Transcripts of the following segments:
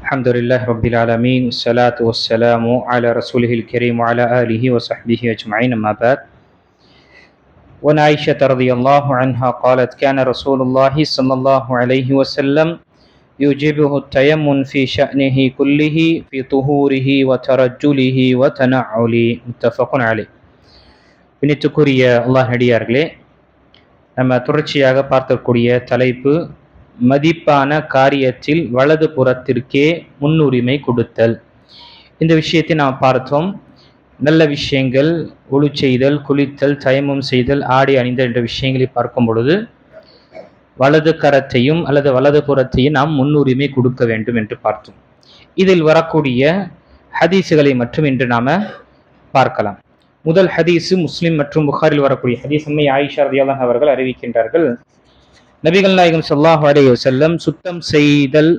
الحمد لله رب العالمين والصلاة والسلام على رسوله الكريم وعلى آله وصحبه أجمعين أما بعد وعن عائشة رضي الله عنها قالت كان رسول الله صلى الله عليه وسلم يجيبه التيمم في شأنه كله في طهوره وترجله وتنعله متفق عليه. பின்னிட்டுக்குரிய அல்லாஹ் நடிகார்களே, நம்ம தொடர்ச்சியாக பார்க்கக்கூடிய தலைப்பு மதிப்பான காரியத்தில் வலது புறத்திற்கே முன்னுரிமை கொடுத்தல். இந்த விஷயத்தை நாம் பார்த்தோம். நல்ல விஷயங்கள், ஒழு செய்தல், குளித்தல், தயமம் செய்தல், ஆடை அணிந்தல் என்ற விஷயங்களை பார்க்கும் பொழுது வலது கரத்தையும் அல்லது வலது புறத்தையும் நாம் முன்னுரிமை கொடுக்க வேண்டும் என்று பார்த்தோம். இதில் வரக்கூடிய ஹதீஸுகளை மட்டும் இன்று நாம பார்க்கலாம். முதல் ஹதீஸு முஸ்லிம் மற்றும் புகாரில் வரக்கூடிய ஹதீஸ். அம்மை ஆயிஷா ரலியல்லாஹு அன்ஹா அவர்கள் அறிவிக்கின்றார்கள், நபிகள் நாயகம் ஸல்லல்லாஹு அலைஹி வஸல்லம் சுத்தம் செய்தல்,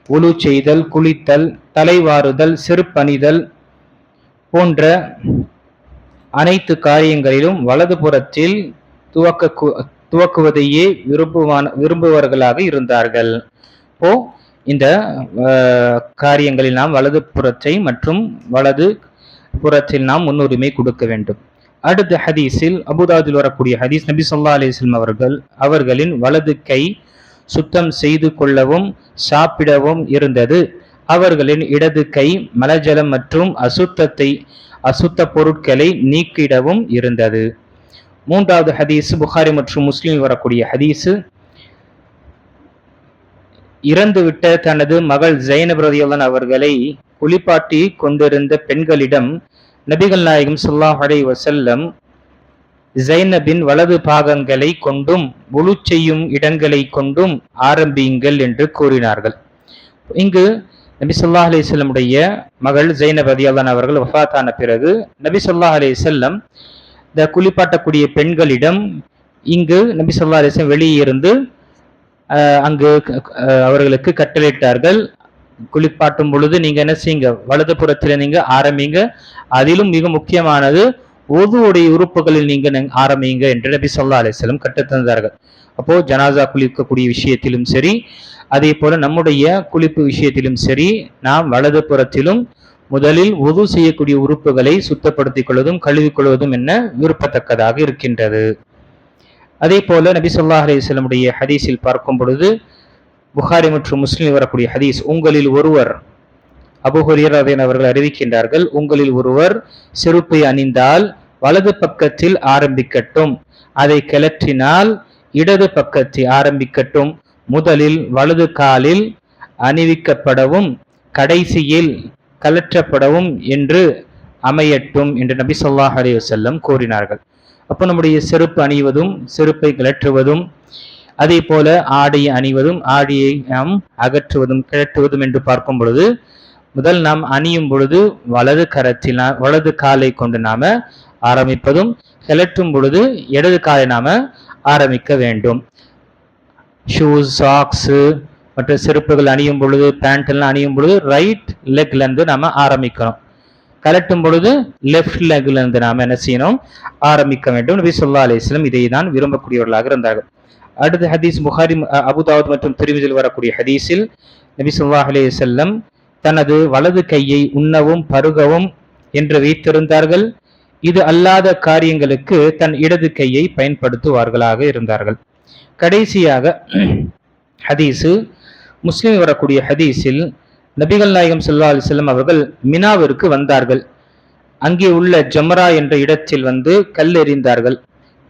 ஒழு செய்தல், குளித்தல், தலைவாறுதல், செருப்பணிதல் போன்ற அனைத்து காரியங்களிலும் வலது புறத்தில் துவக்குவதையே விரும்புவர்களாக இருந்தார்கள். இந்த காரியங்களில் நாம் வலது புறத்தை மற்றும் வலது புறத்தில் நாம் முன்னுரிமை கொடுக்க வேண்டும். அடுத்த ஹதீஸில் அபூதாவுதில் வரக்கூடிய ஹதீஸ், நபி ஸல்லல்லாஹு அலைஹி வஸல்லம் அவர்களின் வலது கை சுத்தம் செய்து கொள்ளவும் சாப்பிடவும் இருந்தது. அவர்களின் இடது கை மலஜலம் மற்றும் அசுத்த பொருட்களை நீக்கிடவும் இருந்தது. மூன்றாவது ஹதீஸ் புகாரி மற்றும் முஸ்லிமில் வரக்கூடிய ஹதீஸ், இறந்துவிட்ட தனது மகள் ஜைனப் ரலியல்லாஹு அன்ஹா அவர்களை குளிப்பாட்டி கொண்டிருந்த பெண்களிடம் நபிகள் நாயகம் ஸல்லல்லாஹு அலைஹி வஸல்லம் ஜைனபின் வலது பாகங்களை கொண்டும் வுலு செய்யும் இடங்களை கொண்டும் ஆரம்பியுங்கள் என்று கூறினார்கள். இங்கு நபி ஸல்லல்லாஹு அலைஹி வஸல்லம் உடைய மகள் ஜைனப் ரலியல்லாஹு அன்ஹா அவர்கள் வஃபாத்தான பிறகு நபி ஸல்லல்லாஹு அலைஹி வஸல்லம் இந்த குளிப்பாட்டக்கூடிய பெண்களிடம் இங்கு நபி ஸல்லல்லாஹு அலைஹி வஸல்லம் வெளியே இருந்து அங்கு அவர்களுக்கு கட்டளையிட்டார்கள், குளிப்பாட்டும் பொழுது நீங்க என்ன செய்யுங்க, வலது புறத்தில் நீங்க ஆரம்பிங்க, அதிலும் மிக முக்கியமானது ஒதுவுடைய உறுப்புகளில் நீங்க ஆரம்பிங்க என்று நபி ஸல்லல்லாஹு அலைஹி வஸல்லம் கற்றுத்தந்தார்கள். அப்போ ஜனாசா குளிக்கக்கூடிய விஷயத்திலும் சரி, அதே போல நம்முடைய குளிப்பு விஷயத்திலும் சரி, நாம் வலது புறத்திலும் முதலில் ஒது செய்யக்கூடிய உறுப்புகளை சுத்தப்படுத்திக் கொள்வதும் கழுவிக்கொள்வதும் என்ன விருப்பத்தக்கதாக இருக்கின்றது. அதே போல நபி ஸல்லல்லாஹு அலைஹி வஸல்லம் உடைய ஹதீஸில் பார்க்கும் பொழுது புகாரி மற்றும் முஸ்லிம் வரக்கூடிய ஹதீஸ், உங்களில் ஒருவர், அபூ ஹுரைரா அவர்கள் அறிவிக்கின்றார்கள், உங்களில் ஒருவர் செருப்பை அணிந்தால் வலது பக்கத்தில் ஆரம்பிக்கட்டும், அதை கிளற்றினால் இடது பக்கத்தில் ஆரம்பிக்கட்டும், முதலில் வலது காலில் அணிவிக்கப்படவும் கடைசியில் கலற்றப்படவும் என்று அமையட்டும் என்று நபி ஸல்லல்லாஹு அலைஹி வஸல்லம் கூறினார்கள். அப்போ நம்முடைய செருப்பு அணிவதும் செருப்பை கிளற்றுவதும், அதே போல ஆடையை அணிவதும் ஆடையை நாம் அகற்றுவதும் கிளற்றுவதும் என்று பார்க்கும் பொழுது முதல் நாம் அணியும் பொழுது வலது கரத்தில் வலது காலை கொண்டு நாம ஆரம்பிப்பதும், கிளற்றும் பொழுது இடது காலை நாம ஆரம்பிக்க வேண்டும். ஷூஸ், சாக்ஸ் மற்ற செருப்புகள் அணியும் பொழுது, பேண்ட் எல்லாம் அணியும் பொழுது ரைட் லெக்ல இருந்து நாம ஆரம்பிக்கணும். கலட்டும் பொழுது லெஃப்ட் லெக்ல இருந்து நாம என்ன செய்யணும், ஆரம்பிக்க வேண்டும். நபி ஸல்லல்லாஹு அலைஹி வஸல்லம் இதை தான் விரும்பக்கூடியவர்களாக இருந்தார்கள். அடுத்த ஹதீஸ் புகாரி, அபூதாவுத் மற்றும் திர்மிதியில் வரக்கூடிய ஹதீஸில் நபி ஸல்லல்லாஹு அலைஹி வஸல்லம் தனது வலது கையை உண்ணவும் பருகவும் என்று வைத்திருந்தார்கள். இது அல்லாத காரியங்களுக்கு தன் இடது கையை பயன்படுத்துவார்களாக இருந்தார்கள். கடைசியாக ஹதீஸு முஸ்லிம் வரக்கூடிய ஹதீஸில் நபிகள் நாயகம் ஸல்லல்லாஹு அலைஹி வஸல்லம் அவர்கள் மினாவிற்கு வந்தார்கள். அங்கே உள்ள ஜம்ரா என்ற இடத்தில் வந்து கல்லெறிந்தார்கள்.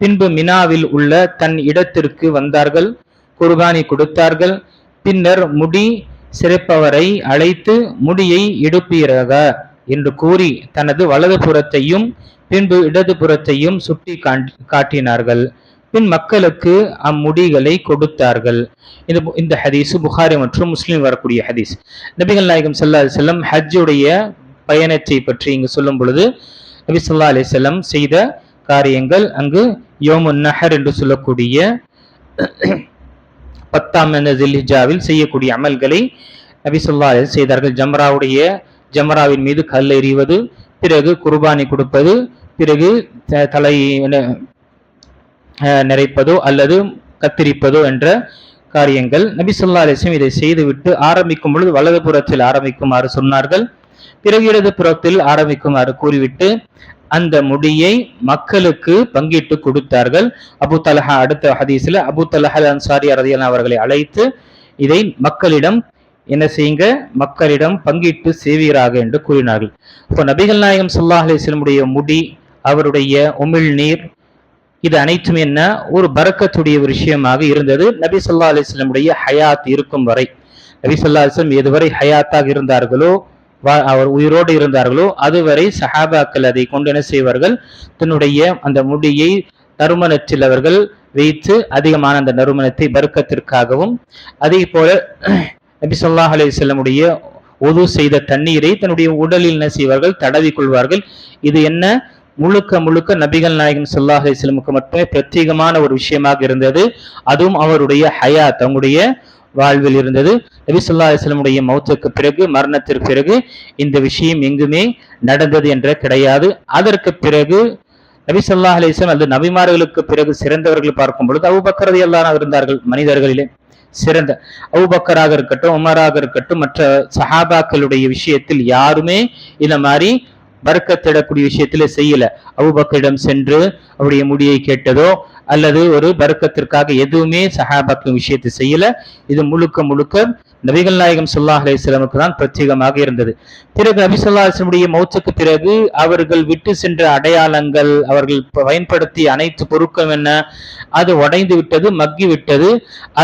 பின்பு மினாவில் உள்ள தன் இடத்திற்கு வந்தார்கள், குர்பானி கொடுத்தார்கள். பின்னர் முடி சிறைப்பவரை அழைத்து முடியை எடுப்பீராக என்று கூறி தனது வலது புறத்தையும் பின்பு இடது புறத்தையும் சுட்டி காட்டினார்கள். பின் மக்களுக்கு அம்முடிகளை கொடுத்தார்கள். இந்த ஹதீஸ் புகாரி மற்றும் முஸ்லிம் வரக்கூடிய ஹதீஸ். நபிகள் நாயகம் ஸல்லல்லாஹு அலைஹி வஸல்லம் ஹஜ்ஜுடைய பயணத்தை பற்றி இங்கு சொல்லும் பொழுது நபி ஸல்லல்லாஹு அலைஹி வஸல்லம் செய்த காரியங்கள், அங்கு யௌமுன் நஹர் என்று சொல்லக்கூடிய 10ஆம் தில்ஹிஜ்ஜாவில் செய்யக்கூடிய அமல்களை நபி ஸல்லல்லாஹு அலைஹி வஸல்லம் செய்தார்கள். ஜம்ராவின் மீது கல் எறிவது, பிறகு குர்பானி கொடுப்பது, பிறகு தலை நிறைப்பதோ அல்லது கத்திரிப்பதோ என்ற காரியங்கள். நபி ஸல்லல்லாஹு அலைஹி வஸல்லம் இதை செய்துவிட்டு ஆரம்பிக்கும் பொழுது வலது புறத்தில் ஆரம்பிக்குமாறு சொன்னார்கள். பிறகு இடது புறத்தில் ஆரம்பிக்குமாறு கூறிவிட்டு அந்த முடியை மக்களுக்கு பங்கிட்டு கொடுத்தார்கள். அபூ தல்ஹா அடுத்த ஹதீஸ்ல அபூ தல்ஹா அன்சாரி ரலியல்லாஹு அவர்களை அழைத்து இதை மக்களிடம் என்ன செய்யுங்க, மக்களிடம் பங்கிட்டு செய்வீராக என்று கூறினார்கள். இப்போ நபிகள் நாயகம் ஸல்லல்லாஹு அலைஹி வஸல்லம் முடி, அவருடைய உமிழ்நீர், இது அனைத்தும் என்ன ஒரு பரக்கத்துடைய ஒரு விஷயமாக இருந்தது நபி ஸல்லல்லாஹு அலைஹி வஸல்லம் ஹயாத் இருக்கும் வரை. நபி ஸல்லல்லாஹு அலைஹி வஸல்லம் எதுவரை ஹயாத்தாக இருந்தார்களோ, அவர் உயிரோடு இருந்தார்களோ அதுவரை சஹாபாக்கள் அதை கொண்டு என்ன செய்வார்கள், தன்னுடைய அந்த முடியை நறுமணத்தில் அவர்கள் வைத்து அதிகமான அந்த நறுமணத்தை பரக்கத்திற்காகவும், அதே போல நபி ஸல்லல்லாஹு அலைஹி வஸல்லம் உது செய்த தண்ணீரை தன்னுடைய உடலில் என்ன செய்வார்கள், தடவி கொள்வார்கள். இது என்ன முழுக்க முழுக்க நபிகள் நாயகம் ஸல்லல்லாஹு அலைஹி வஸல்லமுக்கு மட்டுமே பிரத்யேகமான ஒரு விஷயமாக இருந்தது. அதுவும் அவருடைய ஹயாத், அவங்களுடைய வாழ்வில் இருந்தது. நபி ஸல்லல்லாஹு அலைஹி வஸல்லம் மௌத்துக்கு பிறகு, மரணத்திற்கு பிறகு இந்த விஷயம் எங்குமே நடந்தது என்ற கிடையாது. அதற்கு பிறகு நபி ஸல்லல்லாஹு அலைஹி வஸல்லம் அல்லது நபிமார்களுக்கு பிறகு சிறந்தவர்கள் பார்க்கும் பொழுது அபூபக்கர் ரலியல்லாஹு அன்ஹு இருந்தார்கள். மனிதர்களிலே சிறந்த அபூபக்கராக இருக்கட்டும், உமராக இருக்கட்டும், மற்ற சஹாபாக்களுடைய விஷயத்தில் யாருமே இந்த மாதிரி பரக்கத்திடக்கூடிய விஷயத்துல செய்யல. அபூபக்கரிடம் சென்று அவருடைய முடியை கேட்டதோ அல்லது ஒரு பரக்கத்திற்காக எதுவுமே சஹாபாக்கள் விஷயத்தை செய்யல. இது முழுக்க முழுக்க நபிகள் நாயகம் ஸல்லல்லாஹு அலைஹி வஸல்லமுக்கு தான் பிரத்யேகமாக இருந்தது. பிறகு நபி ஸல்லல்லாஹு அலைஹி வஸல்லம் மௌத்துக்கு பிறகு அவர்கள் விட்டு சென்ற அடையாளங்கள், அவர்கள் பயன்படுத்திய அனைத்து பொருட்களும் என்ன, அது உடைந்து விட்டது, மக்கி விட்டது.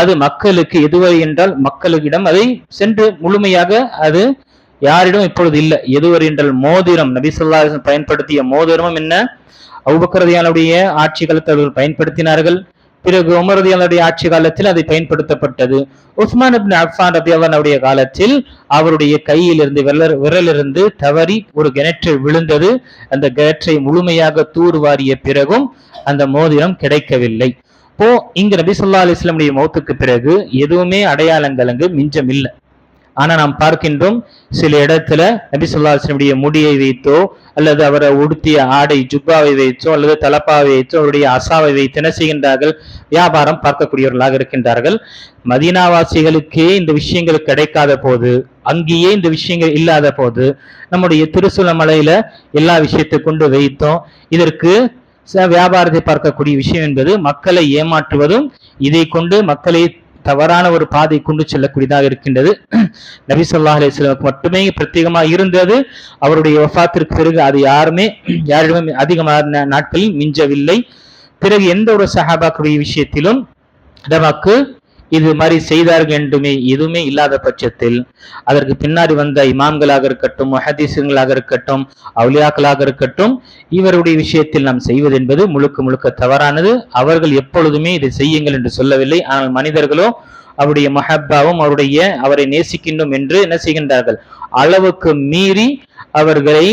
அது மக்களுக்கு எதுவரை என்றால் மக்களிடம் அதை சென்று முழுமையாக அது யாரிடம் இப்பொழுது இல்லை. எதுவரை என்றால் மோதிரம், நபி ஸல்லல்லாஹு அலைஹி வஸல்லம் பயன்படுத்திய மோதிரமும் என்ன அபூபக்கர் ரலியல்லாஹு ஆட்சி காலத்தில் அவர்கள் பயன்படுத்தினார்கள். பிறகு உமர் ரலியல்லாஹு ஆட்சி காலத்தில் அதை பயன்படுத்தப்பட்டது. உஸ்மான் இப்னு அஃபான் ரலியல்லாஹு காலத்தில் அவருடைய கையிலிருந்து விரலிருந்து தவறி ஒரு கிணற்றில் விழுந்தது. அந்த கிணற்றை முழுமையாக தூர்வாரிய பிறகும் அந்த மோதிரம் கிடைக்கவில்லை. இப்போ இங்கு நபி ஸல்லல்லாஹு அலைஹி வஸல்லம் மௌத்துக்கு பிறகு எதுவுமே அடையாளங்கள் அங்கு மிஞ்சம் இல்லை. ஆனா நாம் பார்க்கின்றோம் சில இடத்துல நபி ஸல்லல்லாஹு அலைஹி வஸல்லம் முடியை வைத்தோ அல்லது அவரை உடுத்திய ஆடை ஜுப்பாவை வைத்தோ அல்லது தலப்பாவை வைத்தோ அவருடைய அசாவை வைத்து என்ன செய்கின்றார்கள், வியாபாரம் பார்க்கக்கூடியவர்களாக இருக்கின்றார்கள். மதீனாவாசிகளுக்கே இந்த விஷயங்கள் கிடைக்காத போது, அங்கேயே இந்த விஷயங்கள் இல்லாத போது நம்முடைய திருசூலமலையில எல்லா விஷயத்தை கொண்டு வைத்தோம். இதற்கு வியாபாரத்தை பார்க்கக்கூடிய விஷயம் என்பது மக்களை ஏமாற்றுவதும், இதை கொண்டு மக்களை தவறான ஒரு பாதை கொண்டு செல்லக்கூடியதாக இருக்கின்றது. நபி ஸல்லல்லாஹு அலைஹி வஸல்லம் மட்டுமே பிரத்யேகமாக இருந்தது. அவருடைய வஃபாத்திற்கு பிறகு அது யாரிடமும் அதிகமான நாட்களில் மிஞ்சவில்லை. பிறகு எந்த ஒரு சஹாபாக்களுடைய விஷயத்திலும் நமக்கு இது மாதிரி செய்தார்கள் என்றுமே எதுவுமே இல்லாத பட்சத்தில் அதற்கு பின்னாடி வந்த இமாம்களாக இருக்கட்டும், முஹதீஸ்களாக இருக்கட்டும், அவுலியாக்களாக இருக்கட்டும், இவருடைய விஷயத்தில் நாம் செய்வது என்பது முழுக்க முழுக்க தவறானது. அவர்கள் எப்பொழுதுமே இதை செய்யுங்கள் என்று சொல்லவில்லை. ஆனால் மனிதர்களோ அவருடைய மஹப்பாவும் அவரை நேசிக்கின்றோம் என்று என்ன செய்கின்றார்கள், அளவுக்கு மீறி அவர்களை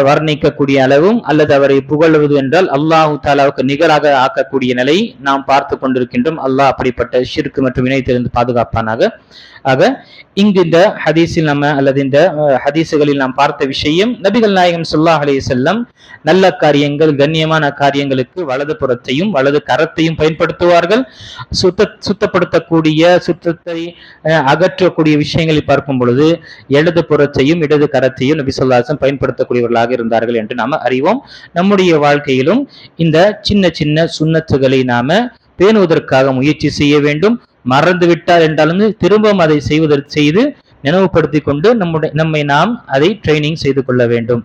வர்ணிக்கக்கூடிய அளவும் அல்லது அவரை புகழ்வது என்றால் அல்லாஹு தாலாவுக்கு நிகராக ஆக்கக்கூடிய நிலை நாம் பார்த்து கொண்டிருக்கின்றோம். அல்லாஹ் அப்படிப்பட்ட ஷிர்க் மற்றும் இணையத்திலிருந்து பாதுகாப்பானாக. ஆக இங்கு இந்த ஹதீஸில் அல்லது இந்த ஹதீஸுகளில் நாம் பார்த்த விஷயம், நபிகள் நாயகம் ஸல்லல்லாஹு அலைஹி வஸல்லம் நல்ல காரியங்கள், கண்ணியமான காரியங்களுக்கு வலது புறத்தையும் வலது கரத்தையும் பயன்படுத்துவார்கள். சுத்தப்படுத்தக்கூடிய, சுத்தத்தை அகற்றக்கூடிய விஷயங்களை பார்க்கும் பொழுது இடது புறத்தையும் இடது கரத்தையும் நபி ஸல்லல்லாஹு அலைஹி வஸல்லம் பயன்படுத்தக்கூடியவர்களாக இருந்தார்கள் என்று நாம அறிவோம். நம்முடைய வாழ்க்கையிலும் இந்த சின்ன சின்ன சுன்னத்துகளை நாம பேணுவதற்காக முயற்சி செய்ய வேண்டும். மறந்து விட்டால் என்றாலும் திரும்பவும் அதை செய்து நினைவுபடுத்திக் கொண்டு நம்மை நாம் அதை ட்ரைனிங் செய்து கொள்ள வேண்டும்.